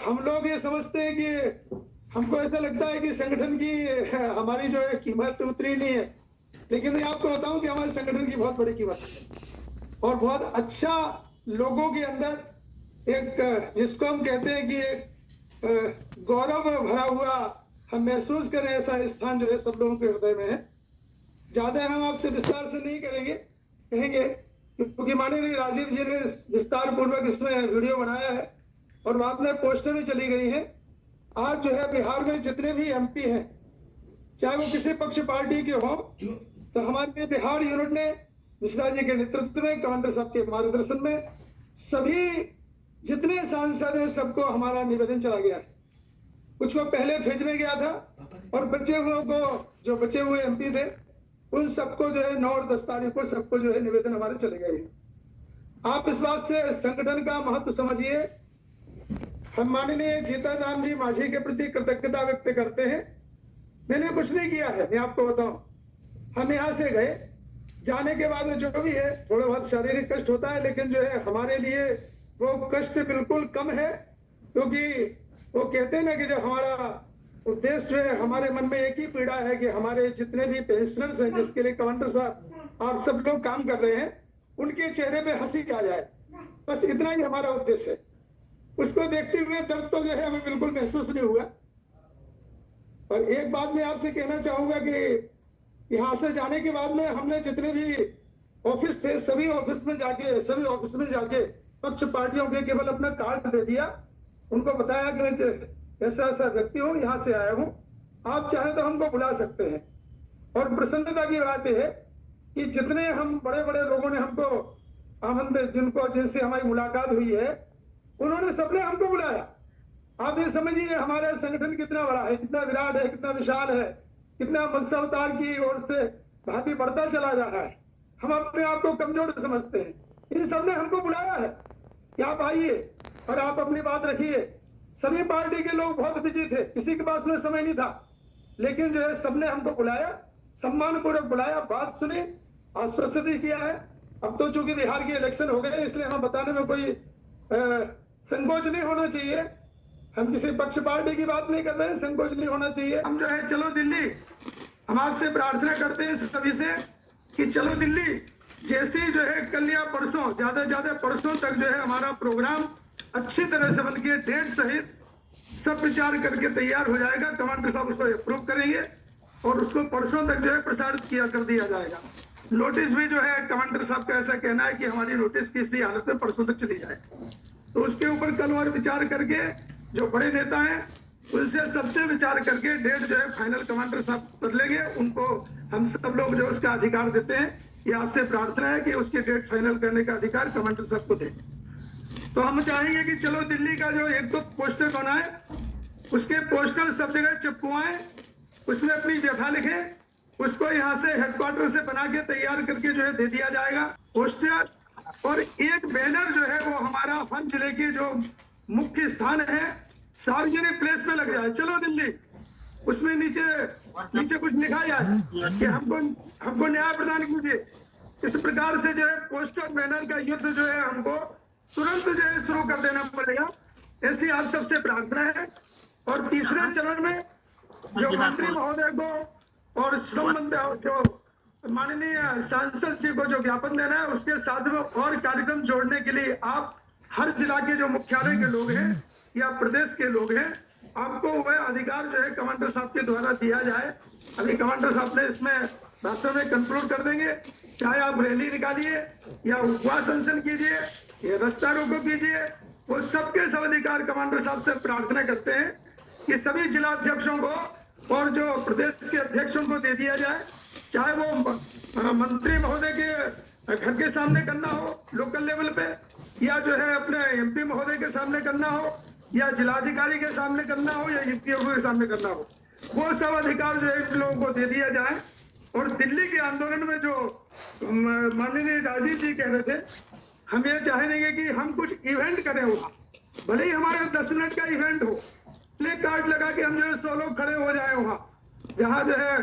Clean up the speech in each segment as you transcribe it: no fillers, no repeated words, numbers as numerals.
हम लोग ये समझते हैं कि हमको ऐसा लगता है कि संगठन की हमारी जो है कीमत उतरी नहीं है, लेकिन मैं आपको बताऊं कि हमारे संगठन की बहुत बड़ी कीमत है और बहुत अच्छा लोगों के अंदर एक जिसको हम कहते हैं कि एक गौरव भरा हुआ हम महसूस करें, ऐसा स्थान जो है सब लोगों के हृदय में है। ज्यादा हम आपसे विस्तार से नहीं कहेंगे क्योंकि माननीय राजीव जी ने विस्तार पूर्वक इसमें वीडियो बनाया है और बाद में पोस्टर भी चली गई है। आज जो है बिहार में जितने भी एमपी हैं, चाहे वो किसी पक्ष पार्टी के हों, तो हमारे बिहार यूनिट ने मिश्रा जी के नेतृत्व में, कमांडर साहब के मार्गदर्शन में सभी जितने सांसद हैं सबको हमारा निवेदन चला गया है। कुछ को पहले फेज में गया था और बचे हुए को, जो बचे हुए एमपी थे, उन सबको जो है 9 और 10 तारीख को सबको जो है निवेदन हमारे चले गए हैं। आप इस बात से संगठन का महत्व समझिए। हम माननीय जीतन राम जी मांझी के प्रति कृतज्ञता व्यक्त करते हैं। मैंने कुछ नहीं किया है, मैं आपको बताऊं, हम यहाँ से गए, जाने के बाद में जो भी है थोड़ा बहुत शारीरिक कष्ट होता है, लेकिन जो है हमारे लिए वो कष्ट बिल्कुल कम है, क्योंकि वो कहते हैं ना कि जो हमारा उद्देश्य है, हमारे मन में एक ही पीड़ा है कि हमारे जितने भी पेंशनर्स हैं, जिसके लिए कमांडर साहब आप सब लोग काम कर रहे हैं, उनके चेहरे पे हंसी आ जाए, बस इतना ही हमारा उद्देश्य है। उसको देखते हुए दर्द तो जो है हमें बिल्कुल महसूस नहीं हुआ। और एक बात मैं आपसे कहना चाहूंगा कि यहाँ से जाने के बाद में हमने जितने भी ऑफिस थे, सभी ऑफिस में जाके पक्ष पार्टियों के केवल अपना कार्ड दे दिया, उनको बताया कि मैं ऐसा ऐसा व्यक्ति हूँ, यहाँ से आया हूँ, आप चाहे तो हमको बुला सकते हैं। और प्रसन्नता की बात है कि जितने हम बड़े बड़े लोगों ने हमको आमंत्रित, जिनसे हमारी मुलाकात हुई है, उन्होंने सबने हमको बुलाया। आप ये समझिए हमारा संगठन कितना बड़ा है, कितना विराट है, कितना विशाल है, कितना वंशावतार की ओर से भांति बढ़ता चला जा रहा है। हम अपने आप को कमजोर समझते हैं, इन सबने हमको बुलाया है कि आप आइए और आप अपनी बात रखिए। सभी पार्टी के लोग बहुत बिजी थे, किसी के पास में समय नहीं था, लेकिन जो है सबने हमको बुलाया, सम्मान पूर्वक बुलाया, बात सुनी, आश्वस्त भी किया है। अब तो चूंकि बिहार की इलेक्शन हो गए, इसलिए हम बताने में कोई संकोच नहीं होना चाहिए। हम किसी पक्ष पार्टी की बात नहीं कर रहे हैं, संकोच नहीं होना चाहिए। हम जो है चलो दिल्ली, हम आपसे प्रार्थना करते हैं सभी से कि चलो दिल्ली जैसे जो है कल या परसों, ज्यादा परसों तक जो है हमारा प्रोग्राम अच्छी तरह से बनके डेट सहित सब विचार करके तैयार हो जाएगा। कमांडर साहब उसको अप्रूव करेंगे और उसको परसों तक जो है प्रसारित कर दिया जाएगा। नोटिस भी जो है कमांडर साहब का ऐसा कहना है कि हमारी नोटिस किसी हालत में परसों तक चली जाए, तो उसके ऊपर कल और विचार करके जो बड़े नेता हैं उनसे सबसे विचार करके डेट जो है फाइनल कमांडर साहब कर लेंगे। उनको हम सब लोग जो उसका अधिकार देते हैं, ये आपसे प्रार्थना है कि उसकी डेट फाइनल करने का अधिकार कमांडर साहब को दें। तो हम चाहेंगे कि चलो दिल्ली का जो एक दो पोस्टर बनाए, उसके पोस्टर सब जगह चिपकवाएं, उसमें अपनी व्यथा लिखें, उसको यहाँ से हेडक्वार्टर से बना के तैयार करके जो है दे दिया जाएगा पोस्टर। और एक बैनर जो है वो हमारा हर जिले के जो मुख्य स्थान है सार्वजनिक प्लेस पे लग जाए, चलो दिल्ली, उसमें नीचे कुछ लिखा जाए कि हमको न्याय प्रदान कीजिए। इस प्रकार से जो है पोस्टर बैनर का युद्ध जो है हमको तुरंत जो है शुरू कर देना पड़ेगा, ऐसी आप सबसे प्रार्थना है। और तीसरे चरण में जो मंत्री महोदय को और श्रम मंत्री जो माननीय सांसद जी को जो ज्ञापन देना है, उसके साथ में और कार्यक्रम जोड़ने के लिए आप हर जिला के जो मुख्यालय के लोग हैं या प्रदेश के लोग हैं, आपको वह अधिकार जो है कमांडर साहब के द्वारा दिया जाए। अभी कमांडर साहब ने इसमें भाषण में कंक्लूड कर देंगे, चाहे आप रैली निकालिए या उपवास अनशन कीजिए या रास्ता रोको कीजिए, वो सबके सब अधिकार कमांडर साहब से प्रार्थना करते हैं कि सभी जिला अध्यक्षों को और जो प्रदेश के अध्यक्षों को दे दिया जाए, चाहे वो मंत्री महोदय के घर के सामने करना हो लोकल लेवल पे, या जो है अपने एमपी महोदय के सामने करना हो, या जिलाधिकारी के सामने करना हो, या यूपीओ के सामने करना हो, वो सब अधिकार जो है इन लोगों को दे दिया जाए। और दिल्ली के आंदोलन में जो माननीय राजीव जी कह रहे थे, हम ये चाहेंगे कि हम कुछ इवेंट करें वहाँ, भले ही हमारा 10 मिनट का इवेंट हो, प्ले कार्ड लगा के हम जो है 100 लोग खड़े हो जाए वहाँ, जहाँ जो है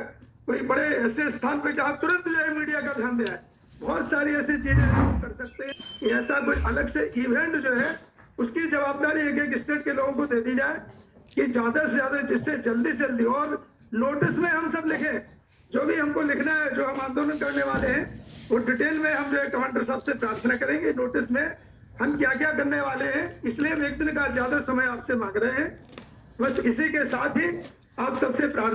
कोई बड़े ऐसे स्थान पे जहाँ तुरंत जो है मीडिया का ध्यान दिया है। बहुत सारी ऐसी चीजें हम कर सकते हैं कि ऐसा कोई अलग से इवेंट जो है उसकी जवाबदारी एक एक स्टेट के लोगों को दे दी जाए कि ज्यादा से ज्यादा जिससे जल्दी से जल्दी, और नोटिस में हम सब लिखें जो भी हमको लिखना है, जो हम आंदोलन करने वाले हैं वो डिटेल में हम जो है कमांडर साहब से प्रार्थना करेंगे नोटिस में हम क्या क्या करने वाले हैं। इसलिए हम एक दिन का ज्यादा समय आपसे मांग रहे हैं। बस इसी के साथ ही आप सबसे प्रार्थना